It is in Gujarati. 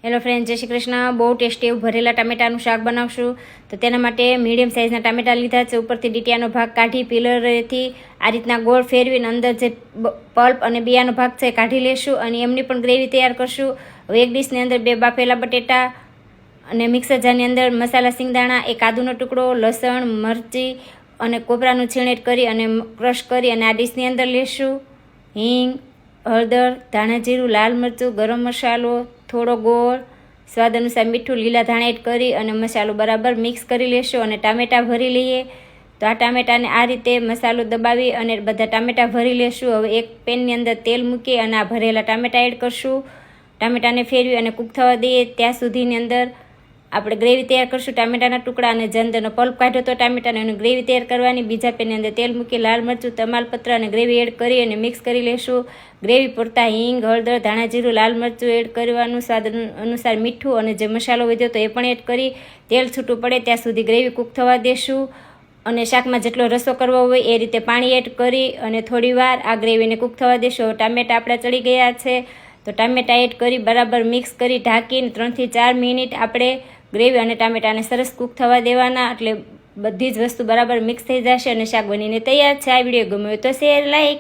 હેલો ફ્રેન્ડ, જય શ્રી કૃષ્ણ। બહુ ટેસ્ટી એવું ભરેલા ટામેટાનું શાક બનાવશું। તો તેના માટે મીડિયમ સાઇઝના ટામેટા લીધા છે। ઉપરથી ડીટીયાનો ભાગ કાઢી પીલરથી આ રીતના ગોળ ફેરવીને અંદર જે પલ્પ અને બિયાનો ભાગ છે કાઢી લેશું અને એમની પણ ગ્રેવી તૈયાર કરશું। હવે એક ડીશની અંદર 2 બાફેલા બટેટા અને મિક્સર જારની અંદર મસાલા સિંગદાણા, એક આદુનો ટુકડો, લસણ, મરચી અને કોપરાનું છીણ એડ કરી અને ક્રશ કરી અને આ ડીશની અંદર લેશું। હિંગ, હળદર, ધાણા જીરું, લાલ મરચું, ગરમ મસાલો, થોડો ગોળ, સ્વાદ અનુસાર મીઠું, લીલા ધાણા એડ કરી અને મસાલો બરાબર મિક્સ કરી લેશું અને ટામેટાં ભરી લઈએ। તો આ ટામેટાને આ રીતે મસાલો દબાવી અને બધા ટામેટાં ભરી લેશું। હવે એક પેનની અંદર તેલ મૂકી અને આ ભરેલા ટામેટાં એડ કરશું। ટામેટાને ફેરવી અને કૂક થવા દઈએ ત્યાં સુધીની અંદર આપણે ગ્રેવી તૈયાર કરશું। ટામેટાના ટુકડા અને જે અંદરનો પલ્પ કાઢ્યો તો ટામેટાનો એની ગ્રેવી તૈયાર કરવાની। બીજા પેનની અંદર તેલ મૂકી લાલ મરચું, તમાલપત્ર અને ગ્રેવી એડ કરી અને મિક્સ કરી લેશું। ગ્રેવી પૂરતા હિંગ, હળદર, ધાણા જીરું, લાલ મરચું એડ કરવાનું, સ્વાદ અનુસાર મીઠું અને જે મસાલો વધ્યો તો એ પણ એડ કરી તેલ છૂટું પડે ત્યાં સુધી ગ્રેવી કૂક થવા દેશું। અને શાકમાં જેટલો રસો કરવો હોય એ રીતે પાણી એડ કરી અને થોડી વાર આ ગ્રેવીને કૂક થવા દેશું। ટામેટા આપણા ચડી ગયા છે તો ટામેટા એડ કરી બરાબર મિક્સ કરી ઢાંકીને 3 થી 4 મિનિટ આપણે ગ્રેવી અને ટામેટાને સરસ કૂક થવા દેવાના। એટલે બધી જ વસ્તુ બરાબર મિક્સ થઈ જશે અને શાક બનીને તૈયાર છે। આ વિડીયો ગમ્યો તો શેર, લાઈક